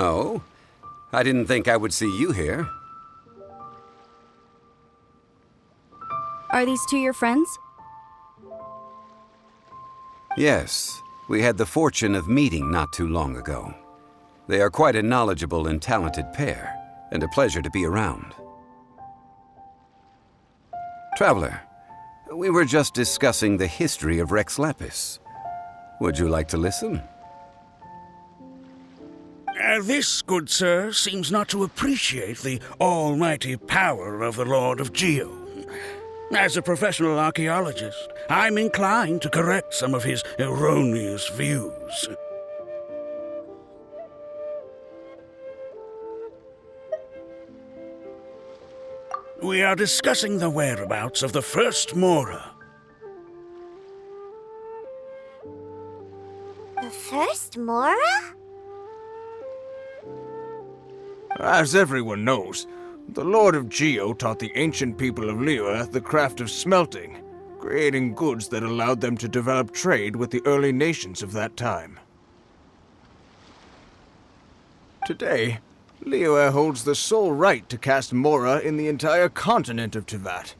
Oh? I didn't think I would see you here. Are these two your friends? Yes, we had the fortune of meeting not too long ago. They are quite a knowledgeable and talented pair, and a pleasure to be around. Traveler, we were just discussing the history of Rex Lapis. Would you like to listen? This, good sir, seems not to appreciate the almighty power of the Lord of Geo. As a professional archaeologist, I'm inclined to correct some of his erroneous views. We are discussing the whereabouts of the first Mora. The first Mora? As everyone knows, the Lord of Geo taught the ancient people of Liyue the craft of smelting, creating goods that allowed them to develop trade with the early nations of that time. Today, Liyue holds the sole right to cast Mora in the entire continent of Teyvat.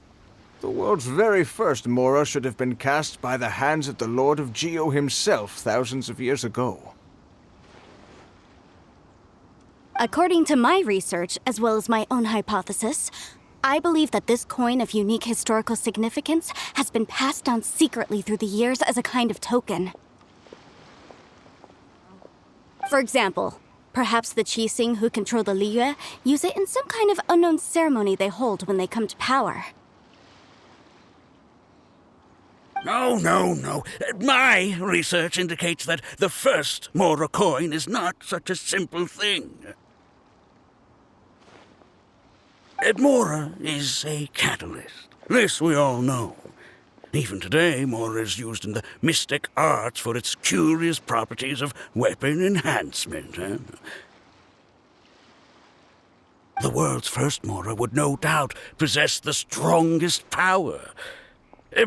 The world's very first Mora should have been cast by the hands of the Lord of Geo himself thousands of years ago. According to my research, as well as my own hypothesis, I believe that this coin of unique historical significance has been passed down secretly through the years as a kind of token. For example, perhaps the Qixing who control the Liyue use it in some kind of unknown ceremony they hold when they come to power. No. My research indicates that the first Mora coin is not such a simple thing. Mora is a catalyst. This we all know. Even today, Mora is used in the mystic arts for its curious properties of weapon enhancement. The world's first Mora would no doubt possess the strongest power.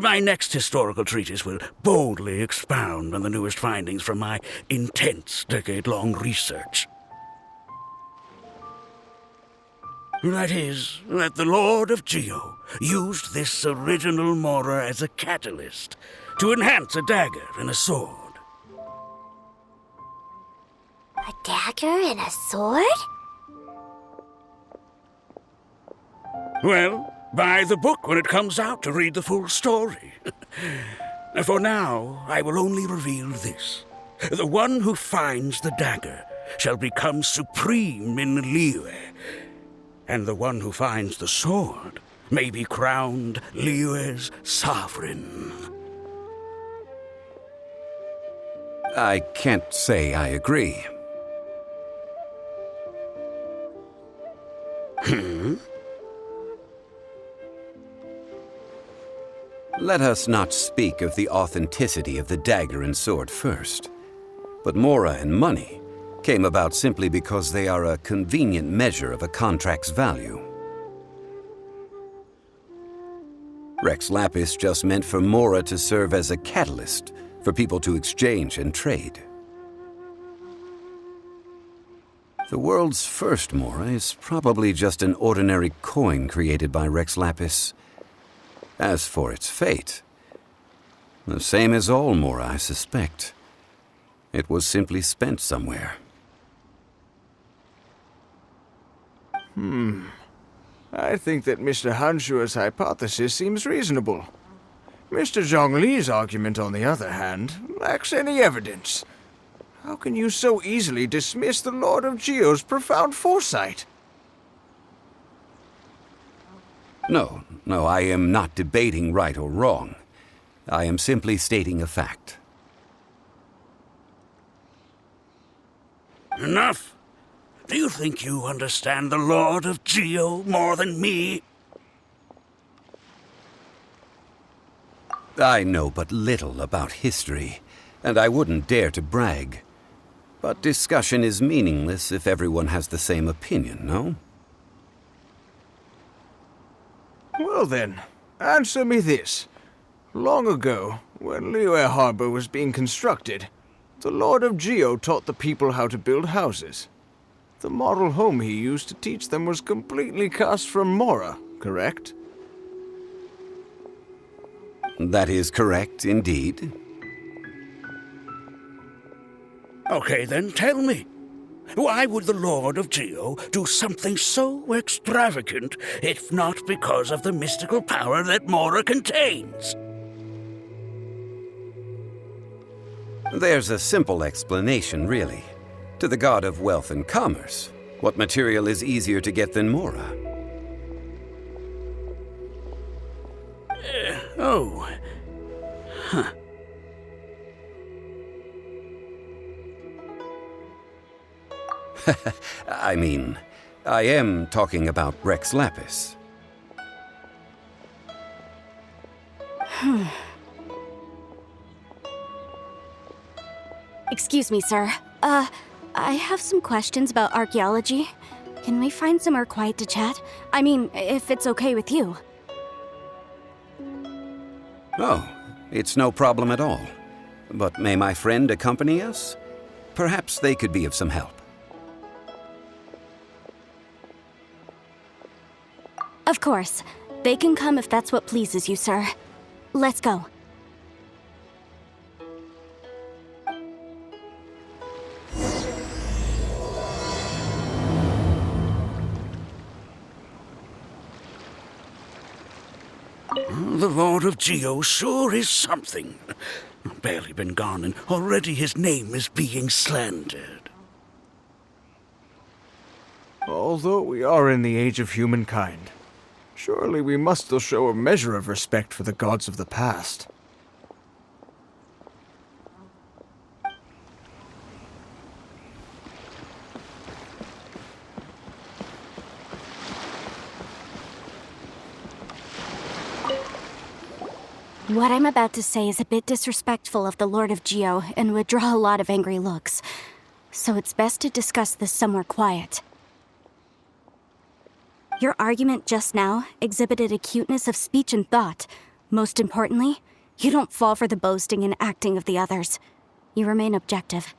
My next historical treatise will boldly expound on the newest findings from my intense decade-long research. That is, that the Lord of Geo used this original Mora as a catalyst to enhance a dagger and a sword. A dagger and a sword? Well, buy the book when it comes out to read the full story. For now, I will only reveal this. The one who finds the dagger shall become supreme in Liyue, and the one who finds the sword may be crowned Liyue's sovereign. I can't say I agree. Let us not speak of the authenticity of the dagger and sword first. But Mora and money came about simply because they are a convenient measure of a contract's value. Rex Lapis just meant for Mora to serve as a catalyst for people to exchange and trade. The world's first Mora is probably just an ordinary coin created by Rex Lapis. As for its fate, the same as all Mora, I suspect. It was simply spent somewhere. I think that Mr. Hanshua's hypothesis seems reasonable. Mr. Zhongli's argument, on the other hand, lacks any evidence. How can you so easily dismiss the Lord of Geo's profound foresight? No, I am not debating right or wrong. I am simply stating a fact. Enough! Do you think you understand the Lord of Geo more than me? I know but little about history, and I wouldn't dare to brag. But discussion is meaningless if everyone has the same opinion, no? Well then, answer me this. Long ago, when Liyue Harbor was being constructed, the Lord of Geo taught the people how to build houses. The model home he used to teach them was completely cast from Mora, correct? That is correct, indeed. Okay, then tell me. Why would the Lord of Geo do something so extravagant if not because of the mystical power that Mora contains? There's a simple explanation, really. To the god of wealth and commerce, what material is easier to get than Mora? Oh. Huh. I mean, I am talking about Rex Lapis. Excuse me, sir. I have some questions about archaeology. Can we find somewhere quiet to chat? I mean, if it's okay with you. Oh, it's no problem at all. But may my friend accompany us? Perhaps they could be of some help. Of course. They can come if that's what pleases you, sir. Let's go. The Lord of Geo sure is something. Barely been gone, and already his name is being slandered. Although we are in the age of humankind, surely we must still show a measure of respect for the gods of the past. What I'm about to say is a bit disrespectful of the Lord of Geo and would draw a lot of angry looks. So it's best to discuss this somewhere quiet. Your argument just now exhibited acuteness of speech and thought. Most importantly, you don't fall for the boasting and acting of the others. You remain objective.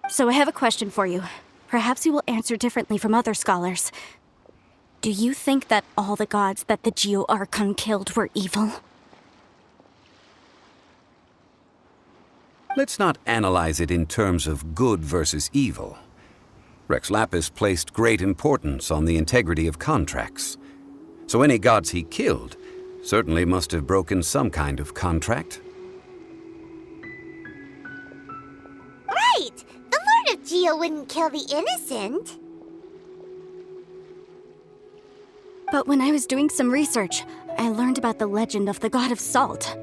So I have a question for you. Perhaps you will answer differently from other scholars. Do you think that all the gods that the Geo Archon killed were evil? Let's not analyze it in terms of good versus evil. Rex Lapis placed great importance on the integrity of contracts. So any gods he killed certainly must have broken some kind of contract. Right! The Lord of Geo wouldn't kill the innocent. But when I was doing some research, I learned about the legend of the god of salt.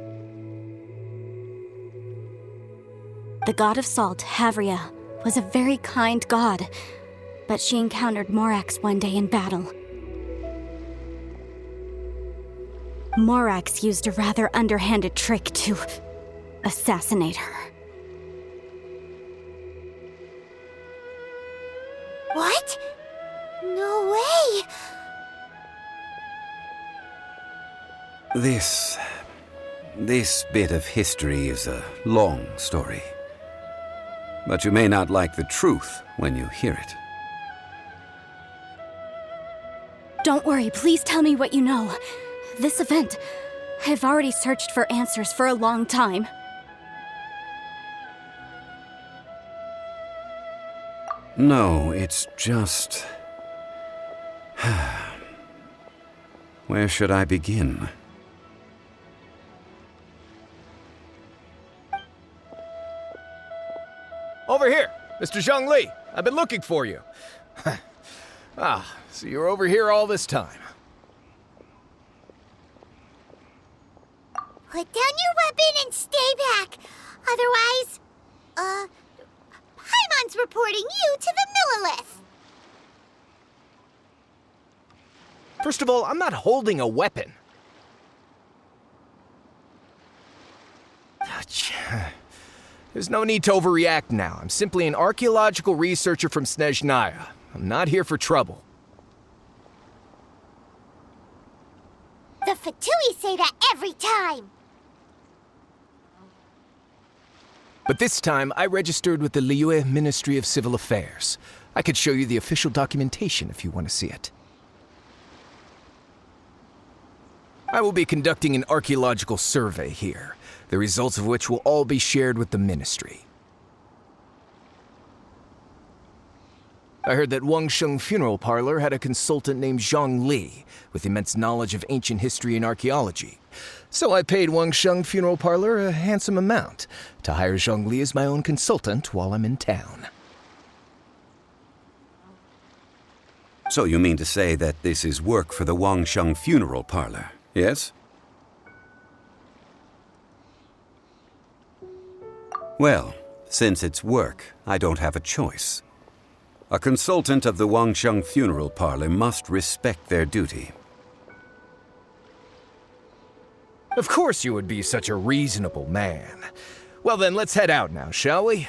The god of salt, Havria, was a very kind god, but she encountered Morax one day in battle. Morax used a rather underhanded trick to assassinate her. What? No way! This bit of history is a long story. But you may not like the truth when you hear it. Don't worry, please tell me what you know. This event, I've already searched for answers for a long time. No, it's just... Where should I begin? Over here, Mr. Zhongli. I've been looking for you. So you're over here all this time. Put down your weapon and stay back. Otherwise, Paimon's reporting you to the Millilith. First of all, I'm not holding a weapon. There's no need to overreact now. I'm simply an archaeological researcher from Snezhnaya. I'm not here for trouble. The Fatui say that every time. But this time, I registered with the Liyue Ministry of Civil Affairs. I could show you the official documentation if you want to see it. I will be conducting an archaeological survey here, the results of which will all be shared with the ministry. I heard that Wangsheng Funeral Parlor had a consultant named Zhongli with immense knowledge of ancient history and archaeology. So I paid Wangsheng Funeral Parlor a handsome amount to hire Zhongli as my own consultant while I'm in town. So you mean to say that this is work for the Wangsheng Funeral Parlor, yes? Well, since it's work, I don't have a choice. A consultant of the Wangsheng Funeral Parlor must respect their duty. Of course you would be such a reasonable man. Well then, let's head out now, shall we?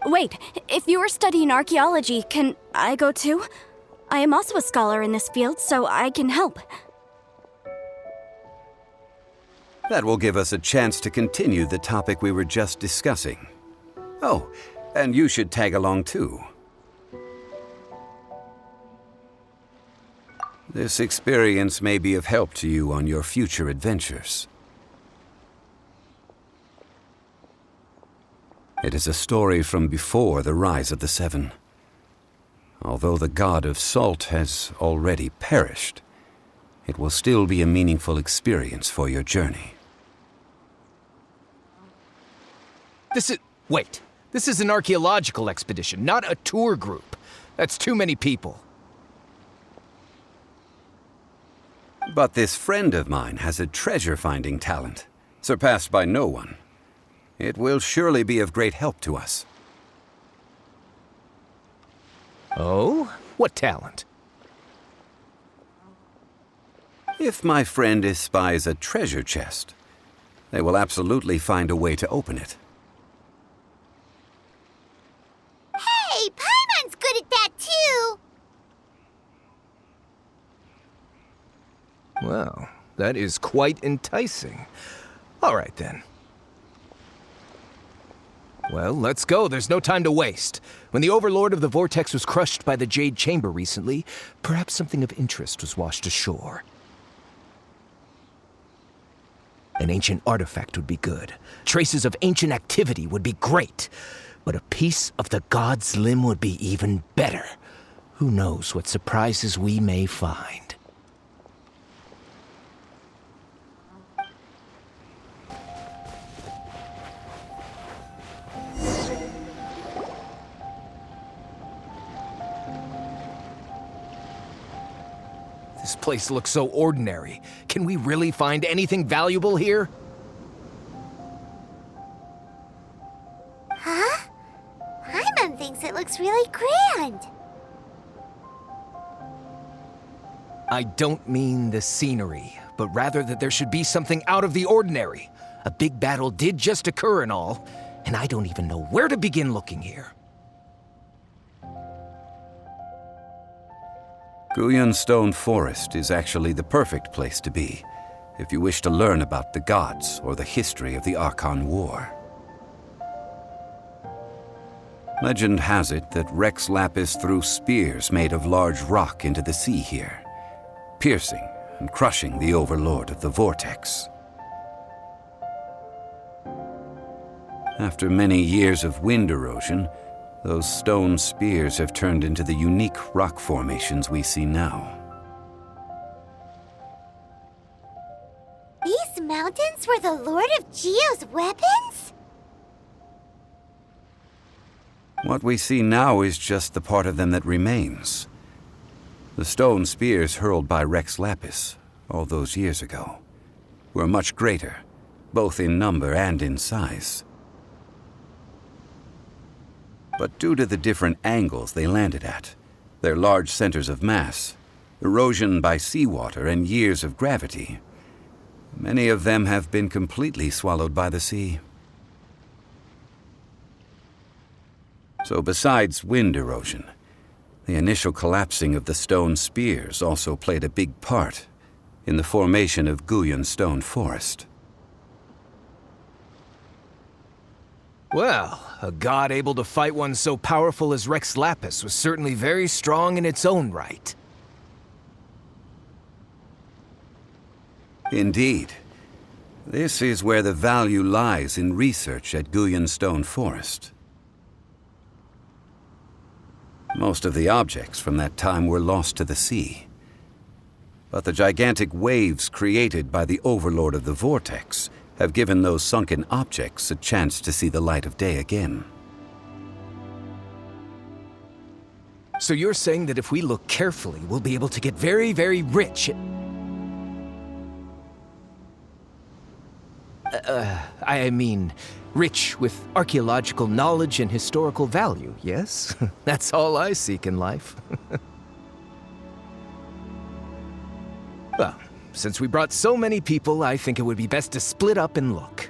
Wait, if you are studying archaeology, can I go too? I am also a scholar in this field, so I can help. That will give us a chance to continue the topic we were just discussing. Oh, and you should tag along too. This experience may be of help to you on your future adventures. It is a story from before the rise of the Seven. Although the god of salt has already perished, it will still be a meaningful experience for your journey. Wait. This is an archaeological expedition, not a tour group. That's too many people. But this friend of mine has a treasure-finding talent, surpassed by no one. It will surely be of great help to us. Oh? What talent? If my friend espies a treasure chest, they will absolutely find a way to open it. Hey, Paimon's good at that too! Well, that is quite enticing. All right, then. Well, let's go. There's no time to waste. When the Overlord of the Vortex was crushed by the Jade Chamber recently, perhaps something of interest was washed ashore. An ancient artifact would be good. Traces of ancient activity would be great. But a piece of the god's limb would be even better. Who knows what surprises we may find. This place looks so ordinary. Can we really find anything valuable here? Huh? Paimon thinks it looks really grand. I don't mean the scenery, but rather that there should be something out of the ordinary. A big battle did just occur and all, and I don't even know where to begin looking here. Guyan Stone Forest is actually the perfect place to be if you wish to learn about the gods or the history of the Archon War. Legend has it that Rex Lapis threw spears made of large rock into the sea here, piercing and crushing the Overlord of the Vortex. After many years of wind erosion, those stone spears have turned into the unique rock formations we see now. These mountains were the Lord of Geo's weapons? What we see now is just the part of them that remains. The stone spears hurled by Rex Lapis all those years ago were much greater, both in number and in size. But due to the different angles they landed at, their large centers of mass, erosion by seawater, and years of gravity, many of them have been completely swallowed by the sea. So besides wind erosion, the initial collapsing of the stone spears also played a big part in the formation of Guyan Stone Forest. Well, a god able to fight one so powerful as Rex Lapis was certainly very strong in its own right. Indeed. This is where the value lies in research at Guyan Stone Forest. Most of the objects from that time were lost to the sea. But the gigantic waves created by the Overlord of the Vortex have given those sunken objects a chance to see the light of day again. So you're saying that if we look carefully, we'll be able to get very, very rich? I mean, rich with archaeological knowledge and historical value, yes? That's all I seek in life. Well, since we brought so many people, I think it would be best to split up and look.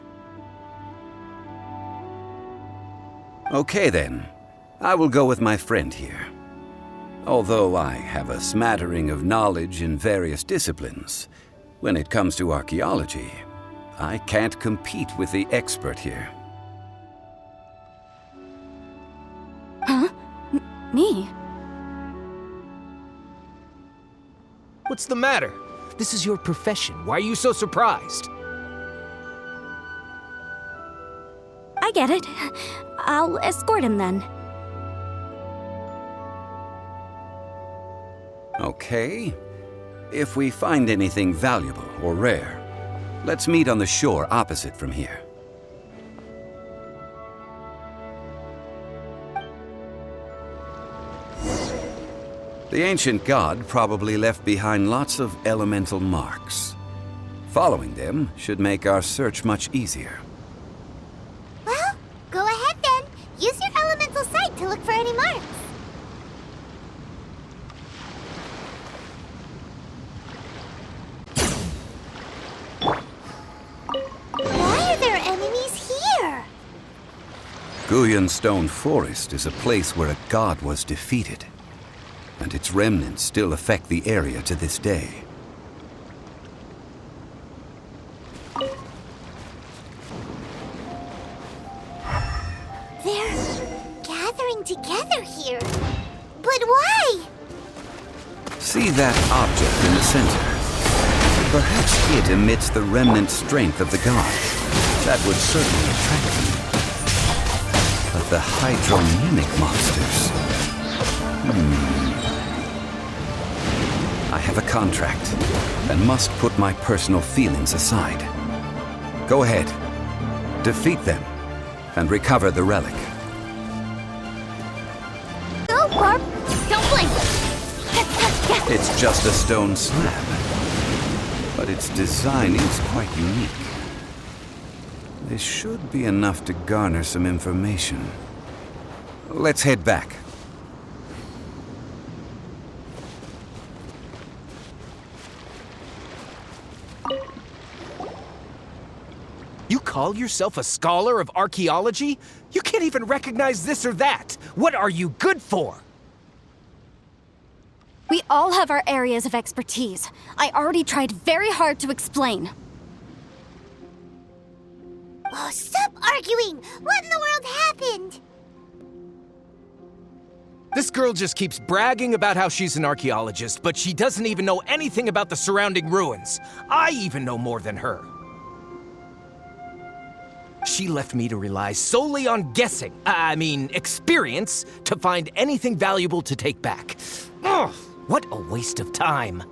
Okay then. I will go with my friend here. Although I have a smattering of knowledge in various disciplines, when it comes to archaeology, I can't compete with the expert here. Huh? Me? What's the matter? This is your profession. Why are you so surprised? I get it. I'll escort him then. Okay. If we find anything valuable or rare, let's meet on the shore opposite from here. The ancient god probably left behind lots of elemental marks. Following them should make our search much easier. Well, go ahead then. Use your elemental sight to look for any marks. Why are there enemies here? Guyan Stone Forest is a place where a god was defeated, and its remnants still affect the area to this day. They're gathering together here. But why? See that object in the center? Perhaps it emits the remnant strength of the god. That would certainly attract them. But the hydromimic monsters... I have a contract, and must put my personal feelings aside. Go ahead. Defeat them, and recover the relic. Go, Barb. Don't blink. It's just a stone slab, but its design is quite unique. This should be enough to garner some information. Let's head back. You call yourself a scholar of archaeology? You can't even recognize this or that. What are you good for? We all have our areas of expertise. I already tried very hard to explain. Oh, stop arguing! What in the world happened? This girl just keeps bragging about how she's an archaeologist, but she doesn't even know anything about the surrounding ruins. I even know more than her. She left me to rely solely on guessing, experience, to find anything valuable to take back. Ugh, what a waste of time.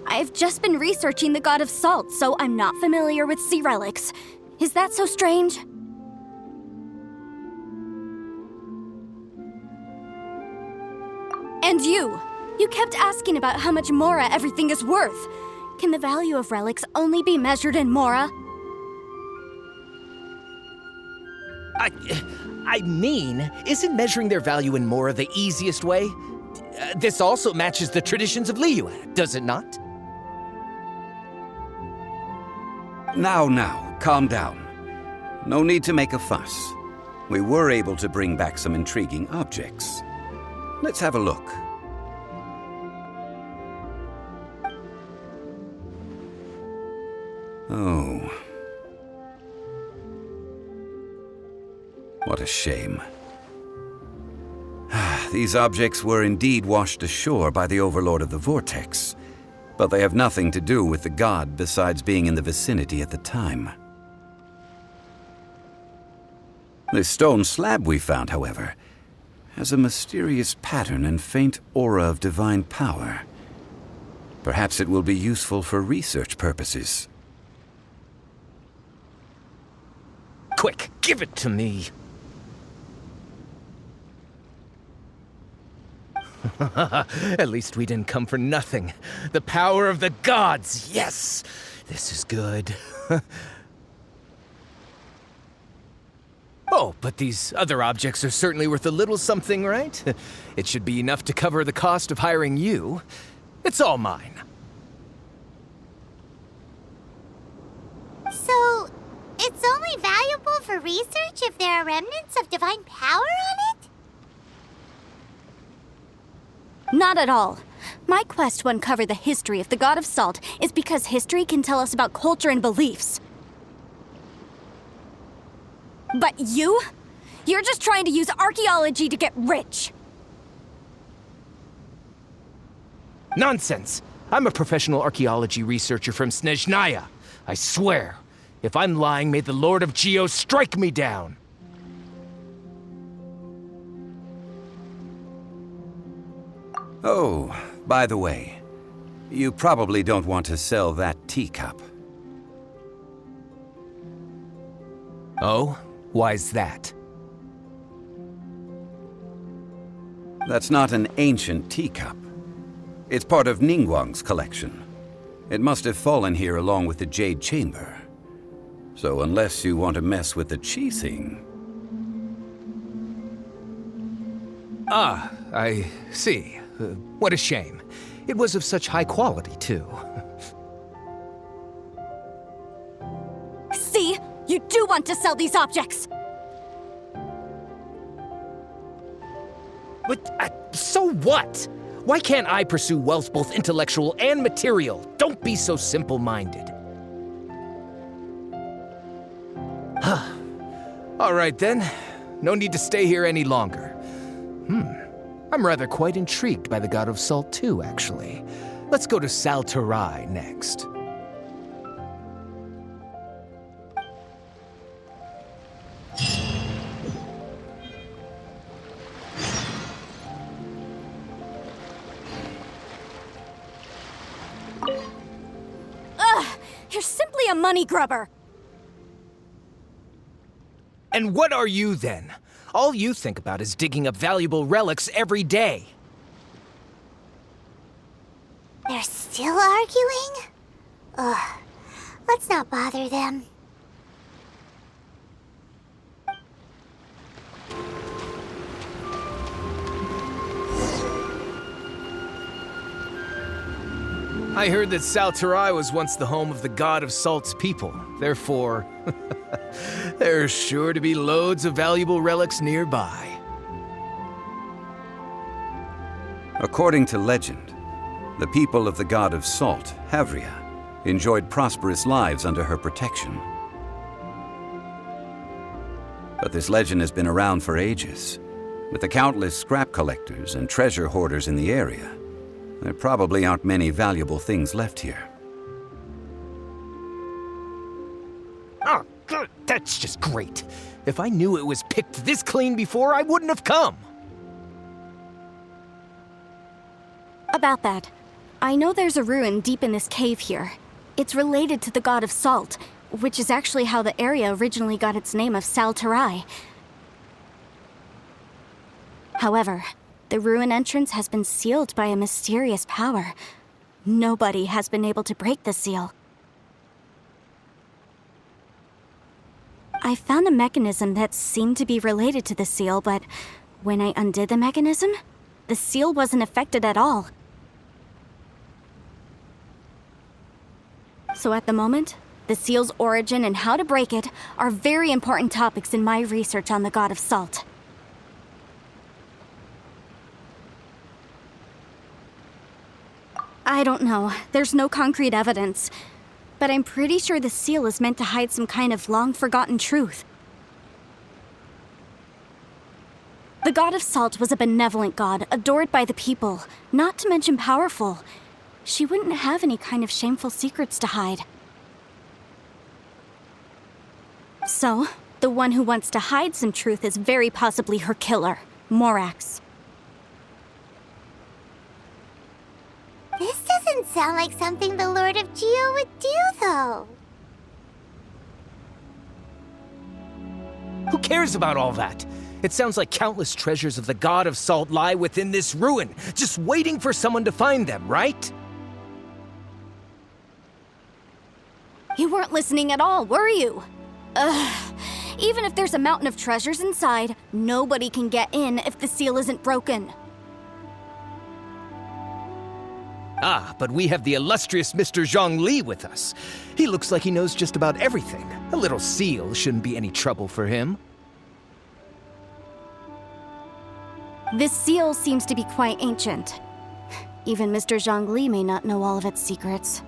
I've just been researching the god of salt, so I'm not familiar with sea relics. Is that so strange? And you kept asking about how much Mora everything is worth. Can the value of relics only be measured in Mora? Isn't measuring their value in Mora the easiest way? This also matches the traditions of Liyue, does it not? Now, calm down. No need to make a fuss. We were able to bring back some intriguing objects. Let's have a look. Oh. What a shame. These objects were indeed washed ashore by the Overlord of the Vortex, but they have nothing to do with the god besides being in the vicinity at the time. This stone slab we found, however, has a mysterious pattern and faint aura of divine power. Perhaps it will be useful for research purposes. Quick, give it to me. At least we didn't come for nothing. The power of the gods, yes! This is good. Oh, but these other objects are certainly worth a little something, right? It should be enough to cover the cost of hiring you. It's all mine. So, it's only valuable for research if there are remnants of divine power on it? Not at all. My quest to uncover the history of the God of Salt is because history can tell us about culture and beliefs. But you're just trying to use archaeology to get rich. Nonsense! I'm a professional archaeology researcher from Snezhnaya. I swear, if I'm lying, may the Lord of Geo strike me down. Oh, by the way, you probably don't want to sell that teacup. Oh? Why's that? That's not an ancient teacup. It's part of Ningguang's collection. It must have fallen here along with the Jade Chamber. So unless you want to mess with the chi thing... Ah, I see. What a shame. It was of such high quality, too. See? You do want to sell these objects! But, so what? Why can't I pursue wealth both intellectual and material? Don't be so simple-minded. All right, then. No need to stay here any longer. I'm rather quite intrigued by the God of Salt, too, actually. Let's go to Saltarai next. You're simply a money grubber! And what are you, then? All you think about is digging up valuable relics every day. They're still arguing? Ugh. Let's not bother them. I heard that Saltarai was once the home of the God of Salt's people. Therefore, there's sure to be loads of valuable relics nearby. According to legend, the people of the God of Salt, Havria, enjoyed prosperous lives under her protection. But this legend has been around for ages. With the countless scrap collectors and treasure hoarders in the area, there probably aren't many valuable things left here. Oh, good. That's just great. If I knew it was picked this clean before, I wouldn't have come. About that, I know there's a ruin deep in this cave here. It's related to the God of Salt, which is actually how the area originally got its name of Saltarai. However, the ruin entrance has been sealed by a mysterious power. Nobody has been able to break the seal. I found a mechanism that seemed to be related to the seal, but when I undid the mechanism, the seal wasn't affected at all. So at the moment, the seal's origin and how to break it are very important topics in my research on the God of Salt. I don't know. There's no concrete evidence. But I'm pretty sure the seal is meant to hide some kind of long-forgotten truth. The god of salt was a benevolent god, adored by the people, not to mention powerful. She wouldn't have any kind of shameful secrets to hide. So, the one who wants to hide some truth is very possibly her killer, Morax. This doesn't sound like something the Lord of Geo would do, though. Who cares about all that? It sounds like countless treasures of the God of Salt lie within this ruin, just waiting for someone to find them, right? You weren't listening at all, were you? Ugh. Even if there's a mountain of treasures inside, nobody can get in if the seal isn't broken. Ah, but we have the illustrious Mr. Zhongli with us. He looks like he knows just about everything. A little seal shouldn't be any trouble for him. This seal seems to be quite ancient. Even Mr. Zhongli may not know all of its secrets.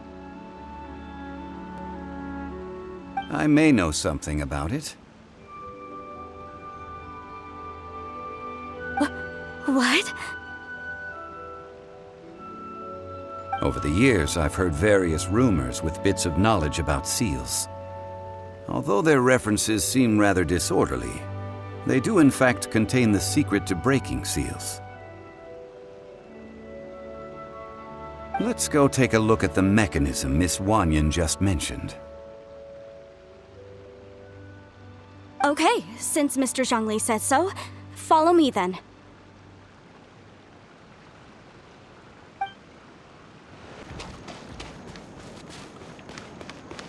I may know something about it. What? Over the years, I've heard various rumors with bits of knowledge about seals. Although their references seem rather disorderly, they do in fact contain the secret to breaking seals. Let's go take a look at the mechanism Miss Wanyan just mentioned. Okay, since Mr. Zhongli says so, follow me then.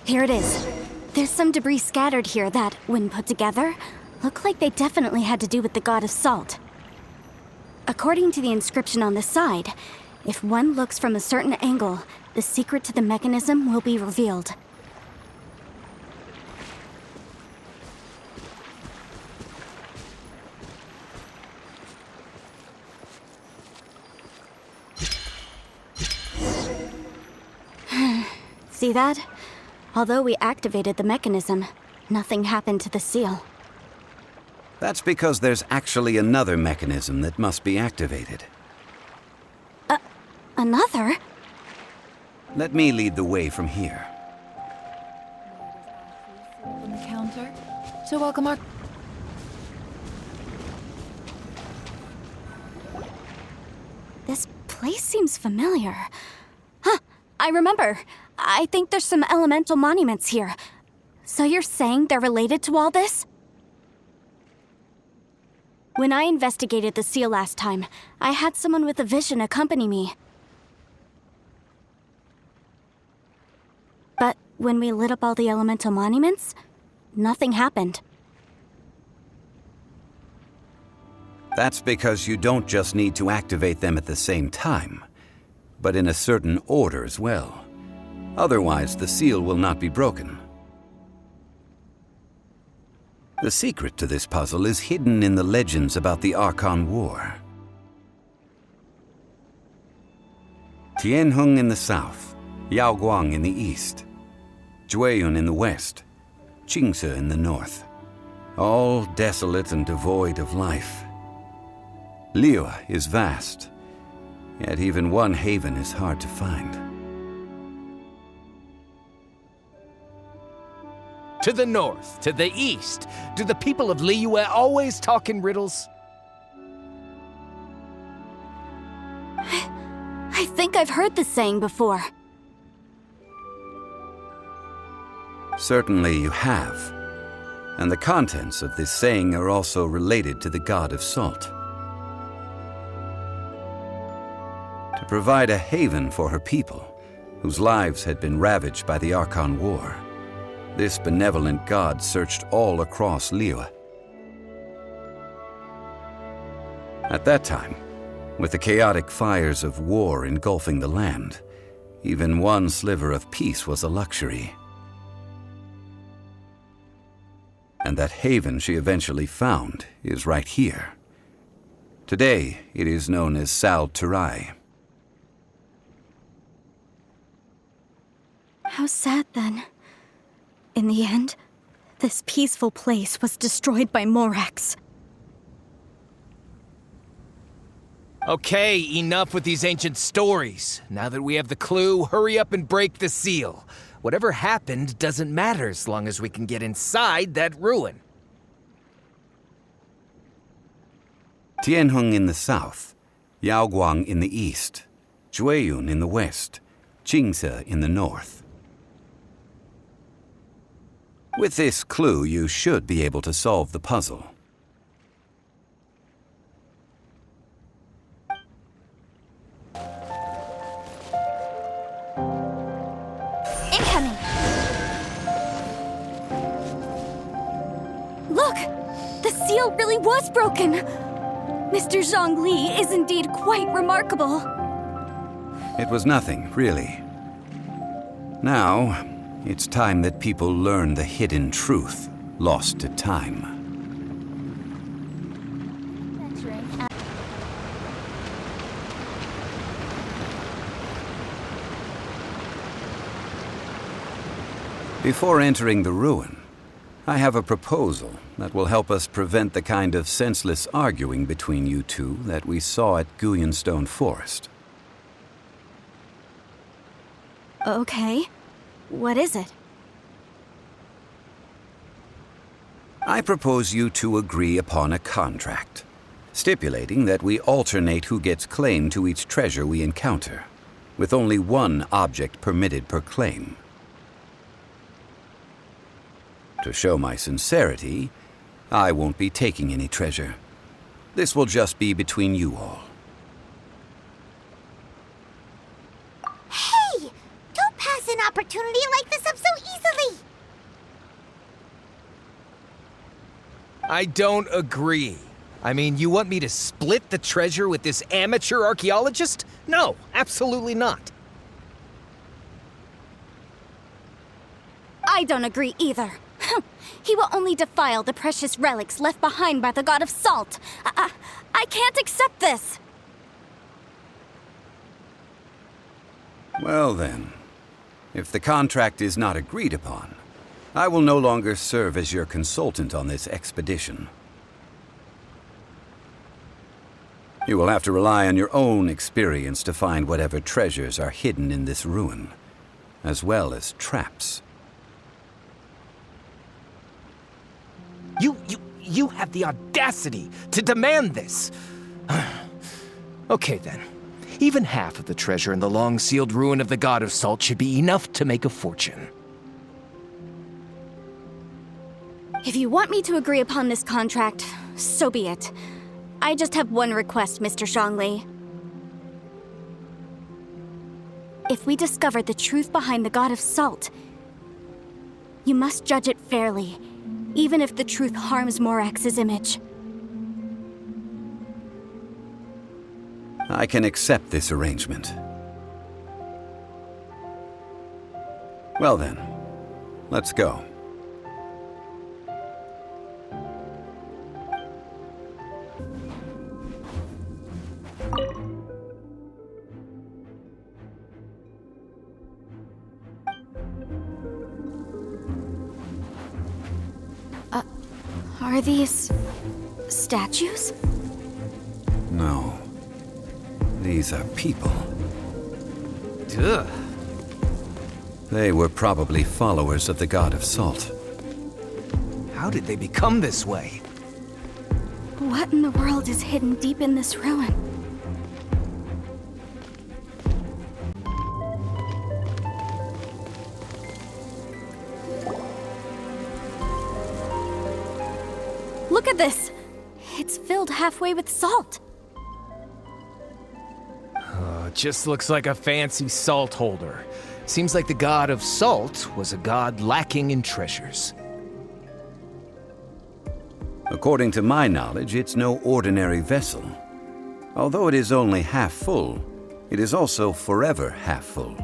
Here it is. There's some debris scattered here that, when put together, look like they definitely had to do with the god of salt. According to the inscription on the side, if one looks from a certain angle, the secret to the mechanism will be revealed. See that? Although we activated the mechanism, nothing happened to the seal. That's because there's actually another mechanism that must be activated. Another? Let me lead the way from here. On the counter. So welcome our... This place seems familiar. Huh, I remember. I think there's some elemental monuments here. So you're saying they're related to all this? When I investigated the seal last time, I had someone with a vision accompany me. But when we lit up all the elemental monuments, nothing happened. That's because you don't just need to activate them at the same time, but in a certain order as well. Otherwise, the seal will not be broken. The secret to this puzzle is hidden in the legends about the Archon War. Tianheng in the south, Yaoguang in the east, Jueyun in the west, Qingce in the north. All desolate and devoid of life. Liyue is vast, yet even one haven is hard to find. To the north, to the east. Do the people of Liyue always talk in riddles? I think I've heard this saying before. Certainly you have. And the contents of this saying are also related to the god of salt. To provide a haven for her people, whose lives had been ravaged by the Archon War, this benevolent god searched all across Liyue. At that time, with the chaotic fires of war engulfing the land, even one sliver of peace was a luxury. And that haven she eventually found is right here. Today, it is known as Sal Turai. How sad then. In the end, this peaceful place was destroyed by Morax. Okay, enough with these ancient stories. Now that we have the clue, hurry up and break the seal. Whatever happened doesn't matter as long as we can get inside that ruin. Tianheng in the south, Yaoguang in the east, Jueyun in the west, Qingse in the north. With this clue, you should be able to solve the puzzle. Incoming! Look! The seal really was broken! Mr. Zhongli is indeed quite remarkable. It was nothing, really. Now, it's time that people learn the hidden truth lost to time. Before entering the ruin, I have a proposal that will help us prevent the kind of senseless arguing between you two that we saw at Guyenstone Forest. Okay. What is it? I propose you two agree upon a contract, stipulating that we alternate who gets claim to each treasure we encounter, with only one object permitted per claim. To show my sincerity, I won't be taking any treasure. This will just be between you all. Hey! Don't pass an opportunity like this up so easily! I don't agree. I mean, you want me to split the treasure with this amateur archaeologist? No, absolutely not. I don't agree either. He will only defile the precious relics left behind by the god of salt. I can't accept this. Well then, if the contract is not agreed upon, I will no longer serve as your consultant on this expedition. You will have to rely on your own experience to find whatever treasures are hidden in this ruin, as well as traps. You have the audacity to demand this. Okay then. Even half of the treasure in the long-sealed ruin of the God of Salt should be enough to make a fortune. If you want me to agree upon this contract, so be it. I just have one request, Mr. Zhongli. If we discover the truth behind the God of Salt, you must judge it fairly, even if the truth harms Morax's image. I can accept this arrangement. Well then, let's go. Are these statues? No. These are people. Ugh. They were probably followers of the God of Salt. How did they become this way? What in the world is hidden deep in this ruin? Look at this! It's filled halfway with salt. Just looks like a fancy salt holder. Seems like the God of Salt was a god lacking in treasures. According to my knowledge, it's no ordinary vessel. Although it is only half full, it is also forever half full.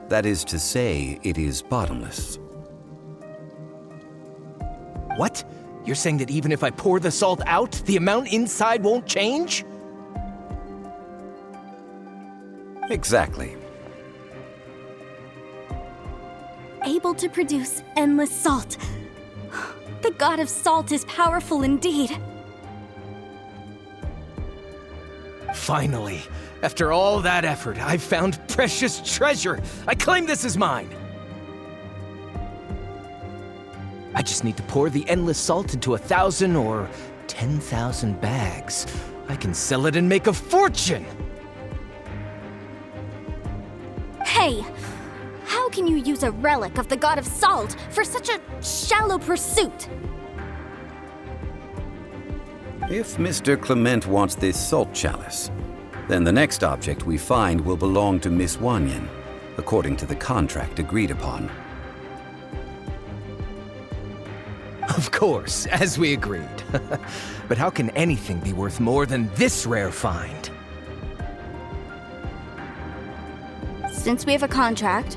That is to say, it is bottomless. What? You're saying that even if I pour the salt out, the amount inside won't change? Exactly. Able to produce endless salt. The God of Salt is powerful indeed. Finally, after all that effort, I've found precious treasure. I claim this as mine. I just need to pour the endless salt into 1,000 or 10,000 bags. I can sell it and make a fortune! Hey! How can you use a relic of the god of salt for such a shallow pursuit? If Mr. Clement wants this salt chalice, then the next object we find will belong to Miss Wanyan, according to the contract agreed upon. Of course, as we agreed. But how can anything be worth more than this rare find? Since we have a contract,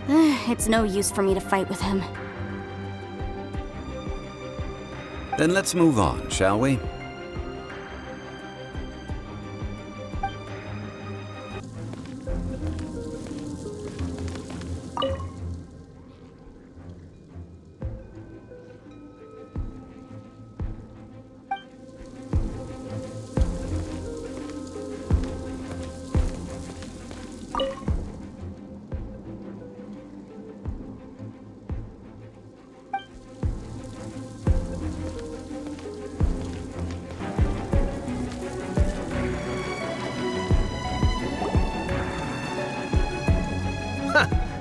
it's no use for me to fight with him. Then let's move on, shall we?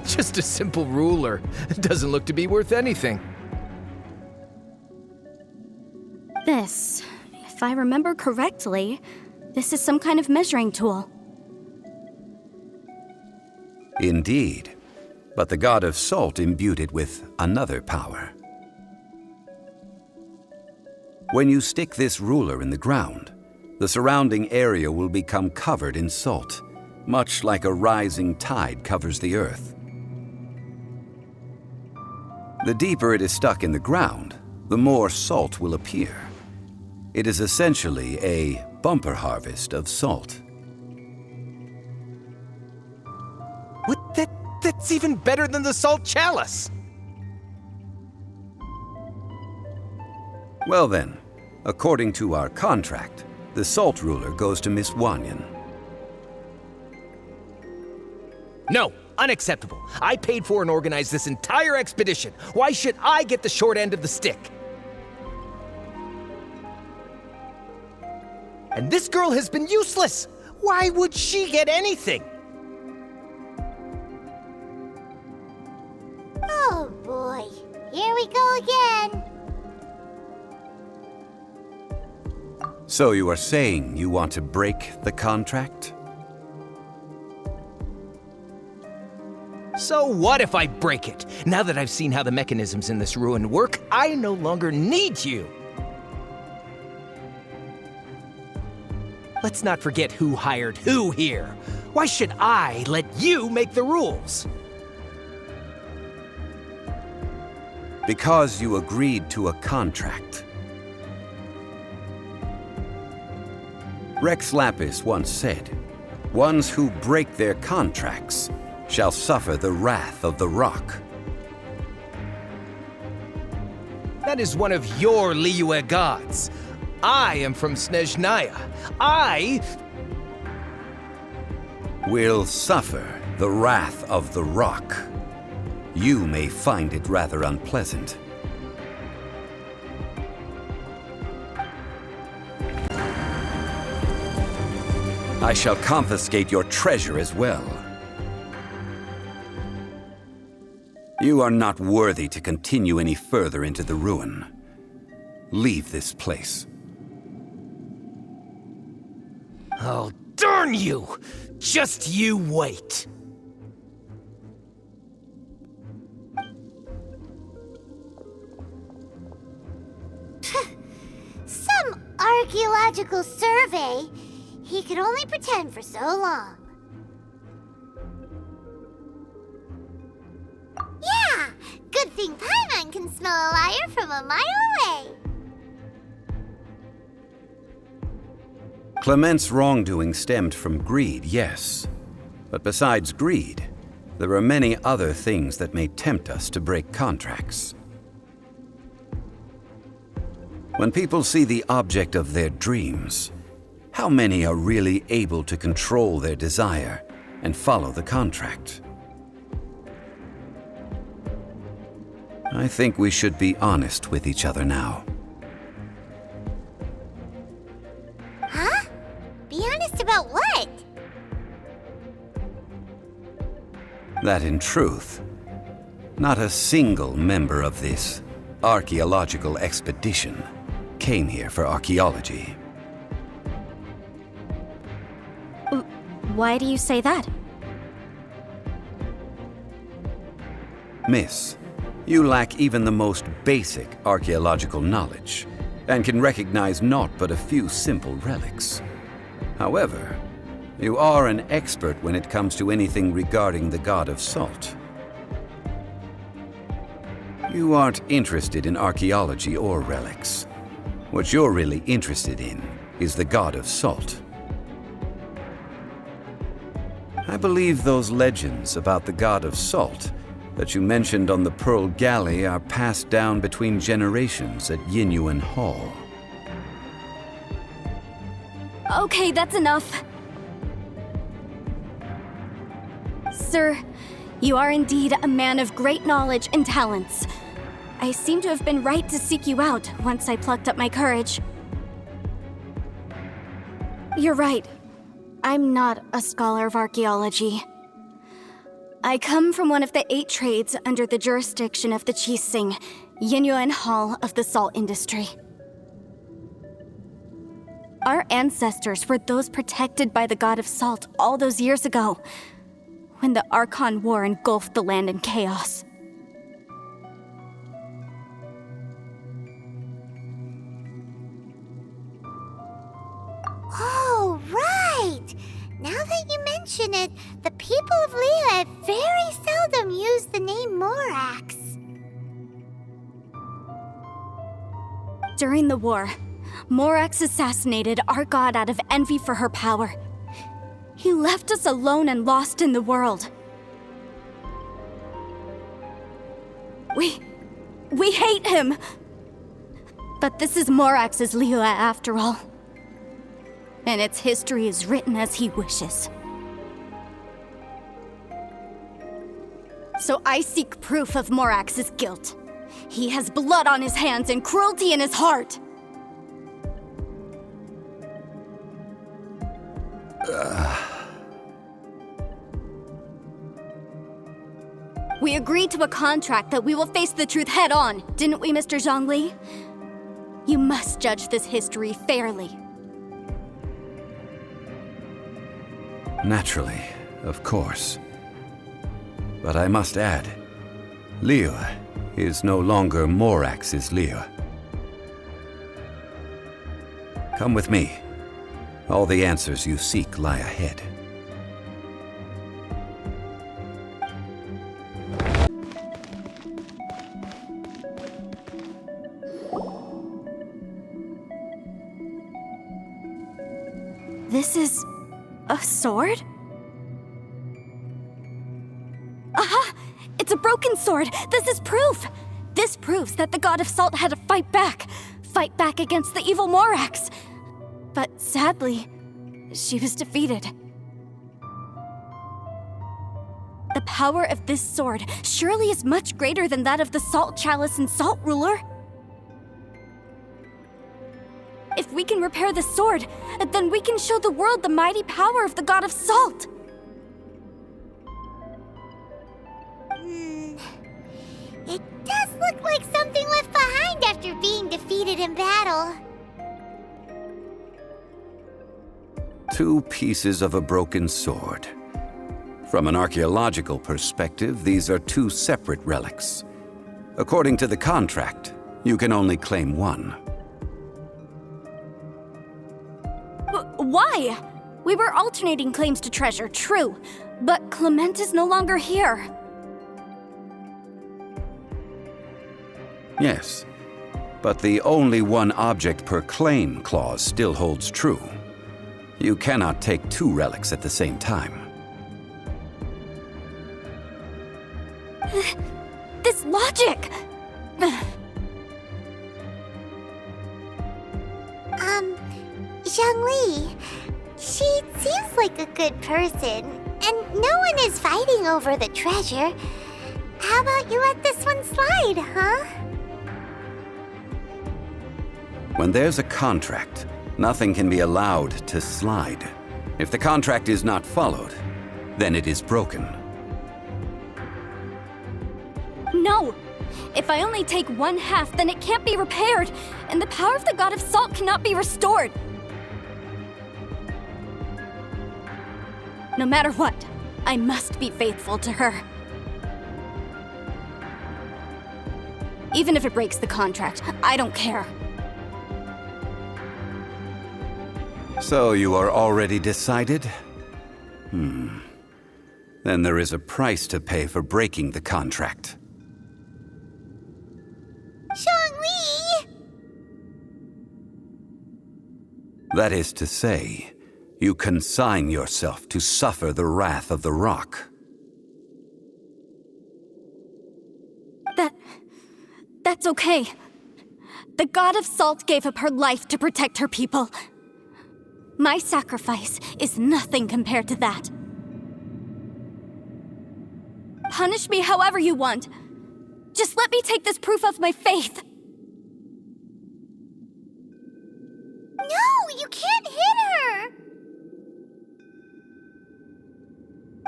Just a simple ruler. It doesn't look to be worth anything. This, if I remember correctly, this is some kind of measuring tool. Indeed. But the god of salt imbued it with another power. When you stick this ruler in the ground, the surrounding area will become covered in salt, much like a rising tide covers the earth. The deeper it is stuck in the ground, the more salt will appear. It is essentially a bumper harvest of salt. What? That's even better than the salt chalice! Well then, according to our contract, the salt ruler goes to Miss Wanyan. No! Unacceptable. I paid for and organized this entire expedition. Why should I get the short end of the stick? And this girl has been useless. Why would she get anything? Oh boy, here we go again. So you are saying you want to break the contract? So what if I break it? Now that I've seen how the mechanisms in this ruin work, I no longer need you. Let's not forget who hired who here. Why should I let you make the rules? Because you agreed to a contract. Rex Lapis once said, "Ones who break their contracts shall suffer the wrath of the rock." That is one of your Liyue gods. I am from Snezhnaya. I will suffer the wrath of the rock. You may find it rather unpleasant. I shall confiscate your treasure as well. You are not worthy to continue any further into the ruin. Leave this place. Oh, darn you! Just you wait. Some archaeological survey. He could only pretend for so long. Yeah! Good thing Paimon can smell a liar from a mile away. Clement's wrongdoing stemmed from greed, yes. But besides greed, there are many other things that may tempt us to break contracts. When people see the object of their dreams, How many are really able to control their desire and follow the contract? I think we should be honest with each other now. Huh? Be honest about what? That in truth, not a single member of this archaeological expedition came here for archaeology. Why do you say that? Miss, you lack even the most basic archaeological knowledge, and can recognize naught but a few simple relics. However, you are an expert when it comes to anything regarding the god of salt. You aren't interested in archaeology or relics. What you're really interested in is the god of salt. I believe those legends about the god of salt that you mentioned on the Pearl Galley are passed down between generations at Yinyuan Hall. Okay, that's enough. Sir, you are indeed a man of great knowledge and talents. I seem to have been right to seek you out once I plucked up my courage. You're right. I'm not a scholar of archaeology. I come from one of the 8 trades under the jurisdiction of the Qixing, Yinyuan Hall of the salt industry. Our ancestors were those protected by the god of salt all those years ago, when the Archon War engulfed the land in chaos. Oh, right! Now that you mention it, the people of Liyue very seldom use the name Morax. During the war, Morax assassinated our god out of envy for her power. He left us alone and lost in the world. We hate him! But this is Morax's Liyue after all. And its history is written as he wishes. So I seek proof of Morax's guilt. He has blood on his hands and cruelty in his heart. We agreed to a contract that we will face the truth head on, didn't we, Mr. Zhongli? You must judge this history fairly. Naturally, of course. But I must add, Liyue is no longer Morax's Liyue. Come with me. All the answers you seek lie ahead. This is a sword? Aha! It's a broken sword! This is proof! This proves that the god of salt had to fight back against the evil Morax. But sadly, she was defeated. The power of this sword surely is much greater than that of the Salt Chalice and Salt Ruler. If we can repair the sword, then we can show the world the mighty power of the god of salt. It does look like something left behind after being defeated in battle. 2 pieces of a broken sword. From an archaeological perspective, these are 2 separate relics. According to the contract, you can only claim one. Why? We were alternating claims to treasure, true, but Clement is no longer here. Yes, but the only one object per claim clause still holds true. You cannot take 2 relics at the same time. This logic! Zhongli. She seems like a good person, and no one is fighting over the treasure. How about you let this one slide, huh? When there's a contract, nothing can be allowed to slide. If the contract is not followed, then it is broken. No! If I only take one half, then it can't be repaired, and the power of the God of Salt cannot be restored. No matter what, I must be faithful to her. Even if it breaks the contract, I don't care. So you are already decided? Then there is a price to pay for breaking the contract. Zhongli! That is to say, you consign yourself to suffer the wrath of the rock. That's okay. The God of Salt gave up her life to protect her people. My sacrifice is nothing compared to that. Punish me however you want. Just let me take this proof of my faith. No, you can't hit her!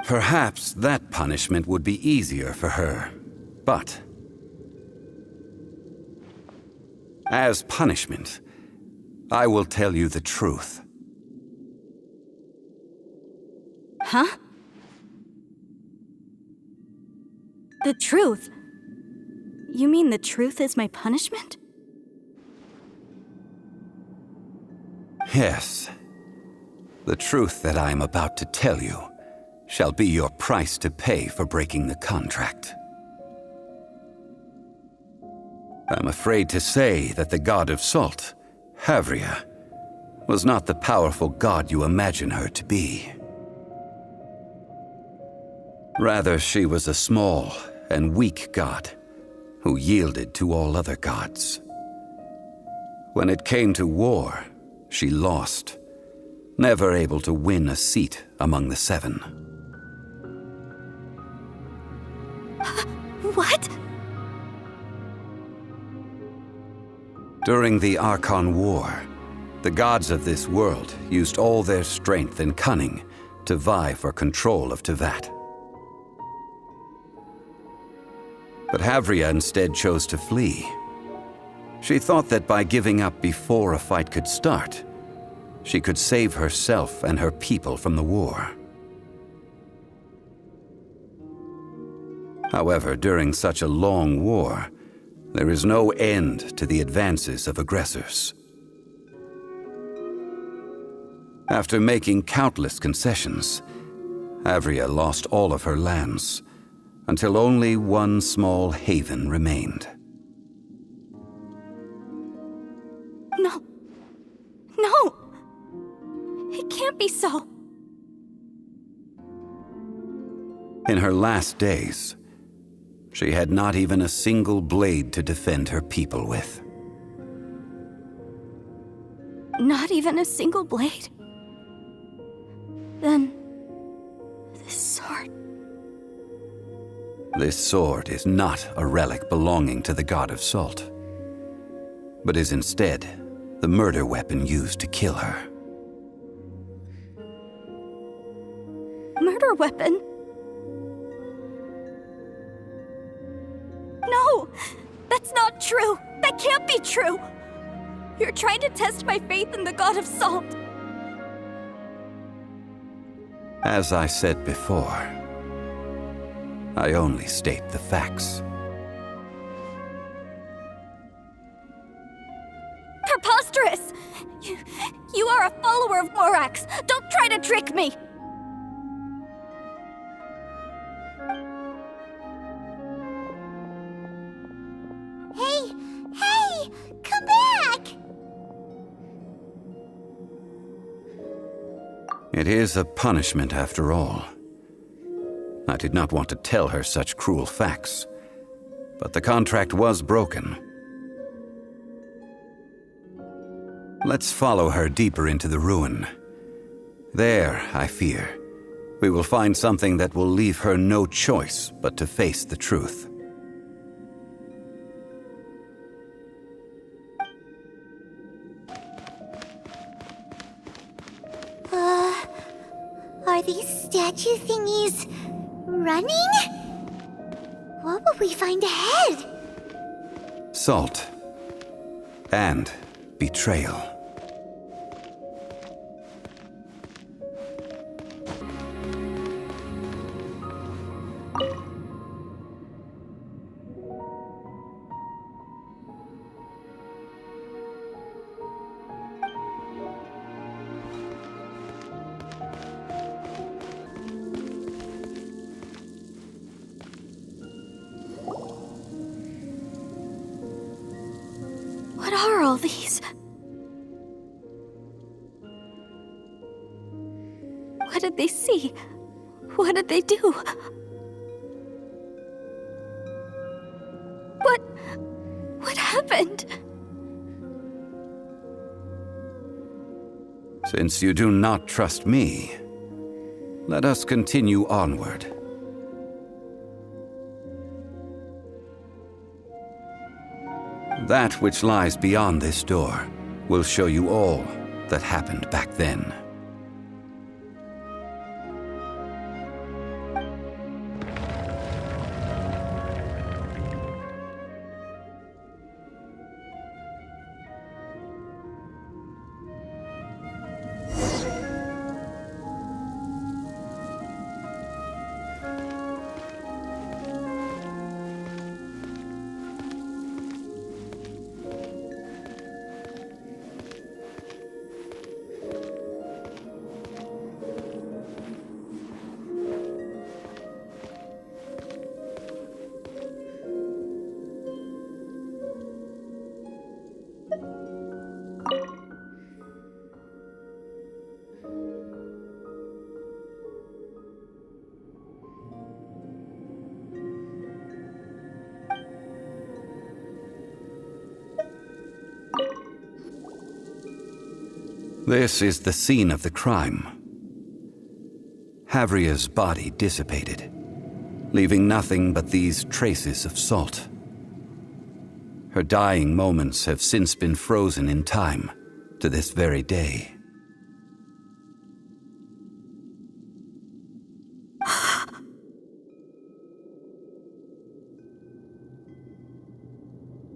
Perhaps that punishment would be easier for her, but as punishment, I will tell you the truth. Huh? The truth? You mean the truth is my punishment? Yes. The truth that I am about to tell you shall be your price to pay for breaking the contract. I'm afraid to say that the God of Salt, Havria, was not the powerful god you imagine her to be. Rather, she was a small and weak god who yielded to all other gods. When it came to war, she lost, never able to win a seat among the seven. What? During the Archon War, the gods of this world used all their strength and cunning to vie for control of Teyvat. But Havria instead chose to flee. She thought that by giving up before a fight could start, she could save herself and her people from the war. However, during such a long war, there is no end to the advances of aggressors. After making countless concessions, Havria lost all of her lands, until only one small haven remained. No. No! It can't be so. In her last days, she had not even a single blade to defend her people with. Not even a single blade? Then, this sword... This sword is not a relic belonging to the God of Salt, but is instead the murder weapon used to kill her. Murder weapon? No! That's not true! That can't be true! You're trying to test my faith in the God of Salt! As I said before, I only state the facts. Preposterous! You are a follower of Morax! Don't try to trick me! Hey! Come back! It is a punishment after all. I did not want to tell her such cruel facts, but the contract was broken. Let's follow her deeper into the ruin. There, I fear, we will find something that will leave her no choice but to face the truth. Are these statue thingies running? What will we find ahead? Salt. And betrayal. What are all these? What did they see? What did they do? What happened? Since you do not trust me, let us continue onward. That which lies beyond this door will show you all that happened back then. This is the scene of the crime. Havria's body dissipated, leaving nothing but these traces of salt. Her dying moments have since been frozen in time to this very day.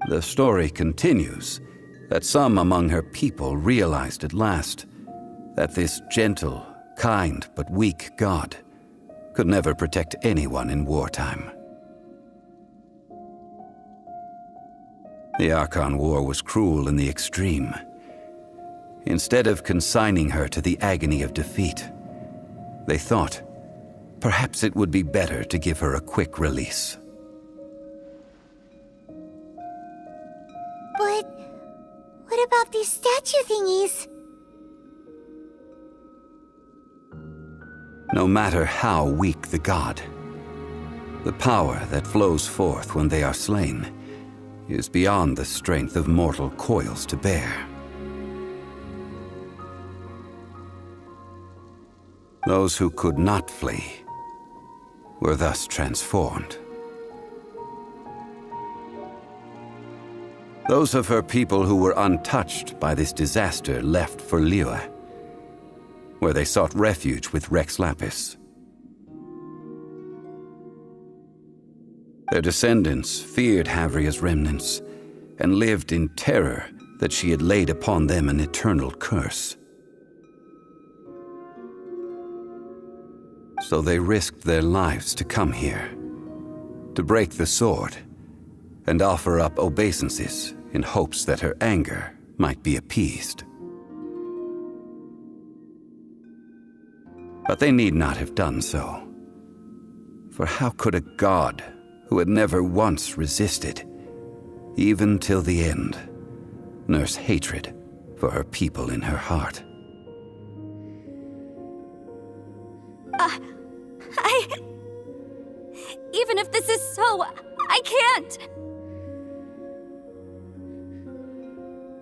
The story continues that some among her people realized at last that this gentle, kind, but weak god could never protect anyone in wartime. The Archon War was cruel in the extreme. Instead of consigning her to the agony of defeat, they thought perhaps it would be better to give her a quick release. But what about these statue thingies? No matter how weak the god, the power that flows forth when they are slain is beyond the strength of mortal coils to bear. Those who could not flee were thus transformed. Those of her people who were untouched by this disaster left for Liyue, where they sought refuge with Rex Lapis. Their descendants feared Havria's remnants and lived in terror that she had laid upon them an eternal curse. So they risked their lives to come here, to break the sword and offer up obeisances in hopes that her anger might be appeased. But they need not have done so. For how could a god who had never once resisted, even till the end, nurse hatred for her people in her heart? Even if this is so, I can't!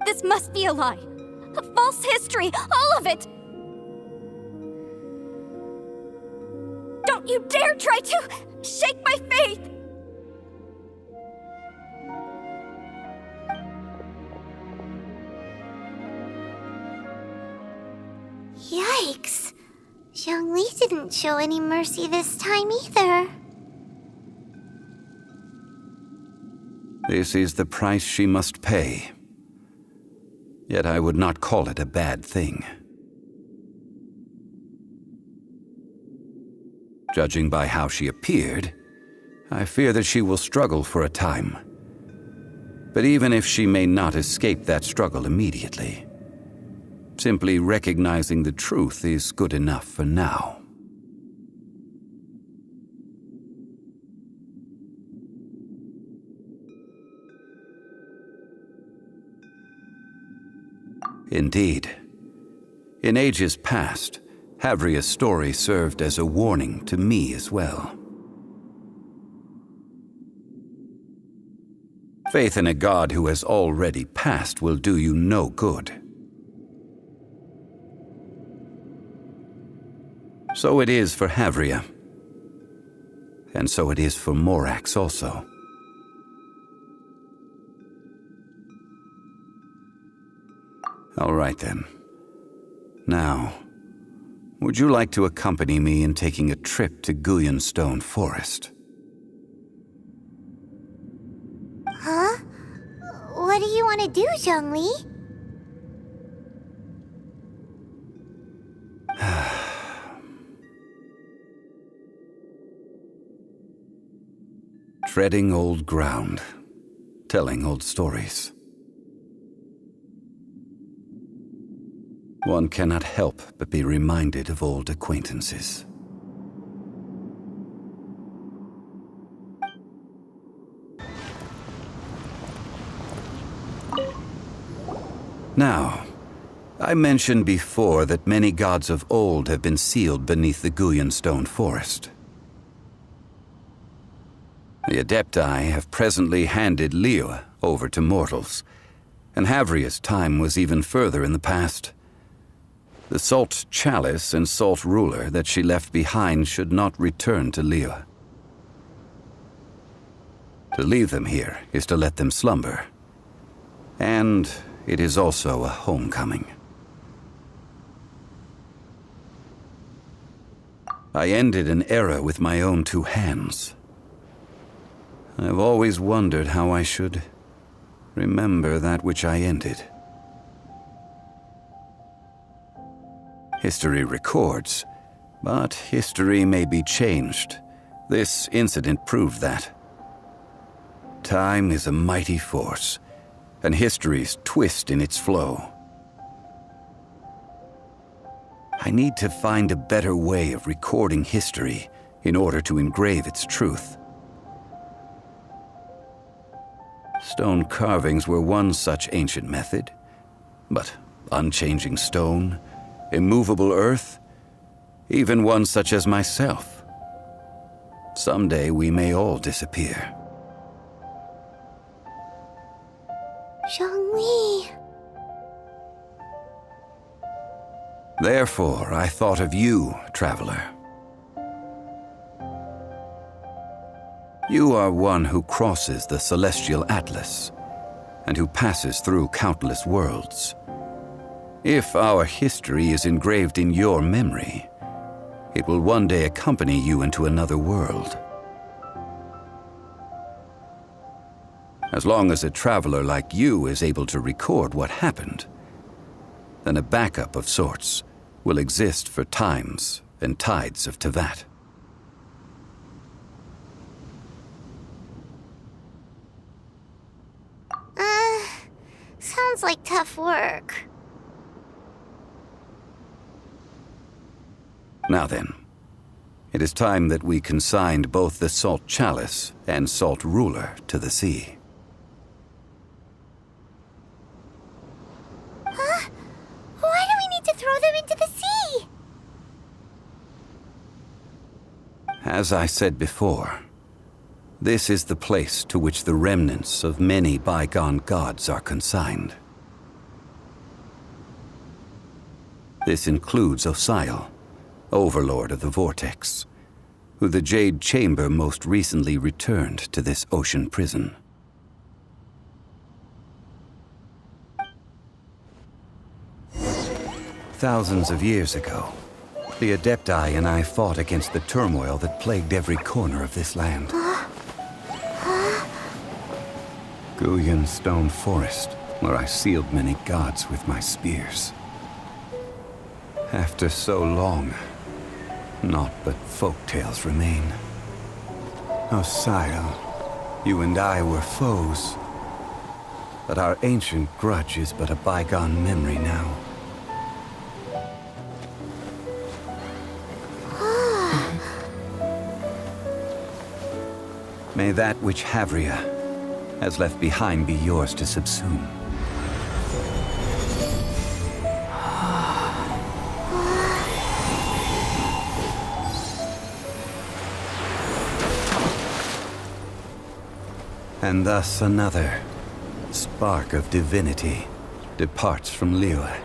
This must be a lie. A false history, all of it! Don't you dare try to shake my faith! Yikes. Zhongli didn't show any mercy this time either. This is the price she must pay. Yet I would not call it a bad thing. Judging by how she appeared, I fear that she will struggle for a time. But even if she may not escape that struggle immediately, simply recognizing the truth is good enough for now. Indeed. In ages past, Havria's story served as a warning to me as well. Faith in a god who has already passed will do you no good. So it is for Havria. And so it is for Morax also. All right then. Now, would you like to accompany me in taking a trip to Guyanstone Forest? Huh? What do you want to do, Zhongli? Treading old ground, telling old stories. One cannot help but be reminded of old acquaintances. Now, I mentioned before that many gods of old have been sealed beneath the Guyanstone Forest. The Adepti have presently handed Liyue over to mortals, and Havria's time was even further in the past. The Salt Chalice and Salt Ruler that she left behind should not return to Liyue. To leave them here is to let them slumber. And it is also a homecoming. I ended an era with my own two hands. I've always wondered how I should remember that which I ended. History records, but history may be changed. This incident proved that. Time is a mighty force, and history's twist in its flow. I need to find a better way of recording history in order to engrave its truth. Stone carvings were one such ancient method, but unchanging stone, immovable earth, even one such as myself. Someday we may all disappear. Zhongli. Therefore, I thought of you, traveler. You are one who crosses the celestial atlas, and who passes through countless worlds. If our history is engraved in your memory, it will one day accompany you into another world. As long as a traveler like you is able to record what happened, then a backup of sorts will exist for times and tides of Teyvat. Sounds like tough work. Now then, it is time that we consigned both the Salt Chalice and Salt Ruler to the sea. Huh? Why do we need to throw them into the sea? As I said before, this is the place to which the remnants of many bygone gods are consigned. This includes Osial, Overlord of the Vortex, who the Jade Chamber most recently returned to this ocean prison. Thousands of years ago, the Adepti and I fought against the turmoil that plagued every corner of this land. Guyan Stone Forest, where I sealed many gods with my spears. After so long, naught but folk tales remain. Osial, you and I were foes, but our ancient grudge is but a bygone memory now. May that which Havria has left behind be yours to subsume. And thus another spark of divinity departs from Liyue.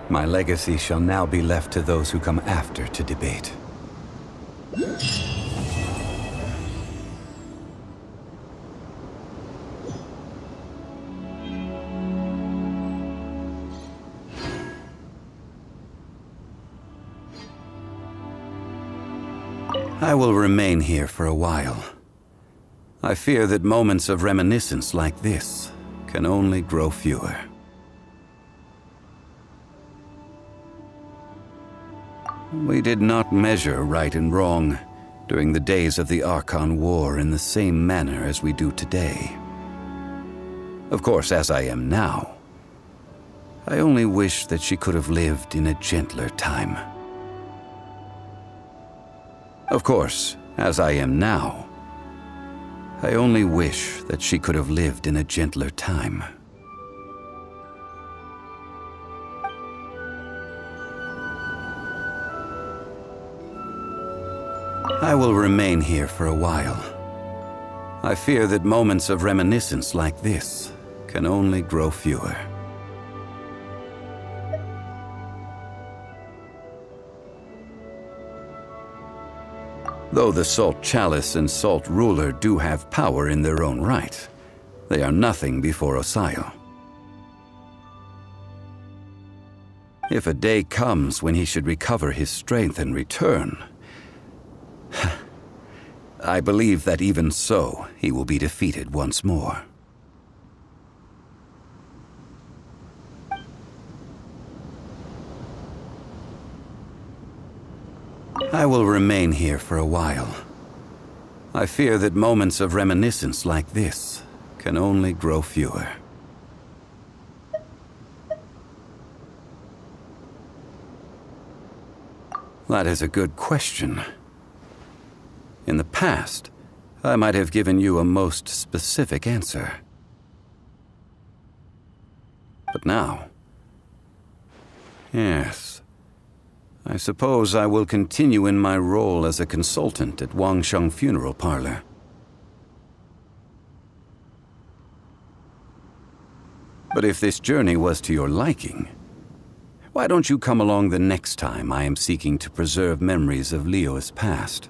My legacy shall now be left to those who come after to debate. I will remain here for a while. I fear that moments of reminiscence like this can only grow fewer. We did not measure right and wrong during the days of the Archon War in the same manner as we do today. Of course, as I am now, I only wish that she could have lived in a gentler time. Of course, as I am now, I only wish that she could have lived in a gentler time. I will remain here for a while. I fear that moments of reminiscence like this can only grow fewer. Though the Salt Chalice and Salt Ruler do have power in their own right, they are nothing before Osial. If a day comes when he should recover his strength and return, I believe that even so, he will be defeated once more. I will remain here for a while. I fear that moments of reminiscence like this can only grow fewer. That is a good question. In the past, I might have given you a most specific answer. But now, yes. I suppose I will continue in my role as a consultant at Wangsheng Funeral Parlor. But if this journey was to your liking, why don't you come along the next time I am seeking to preserve memories of Liyue's past?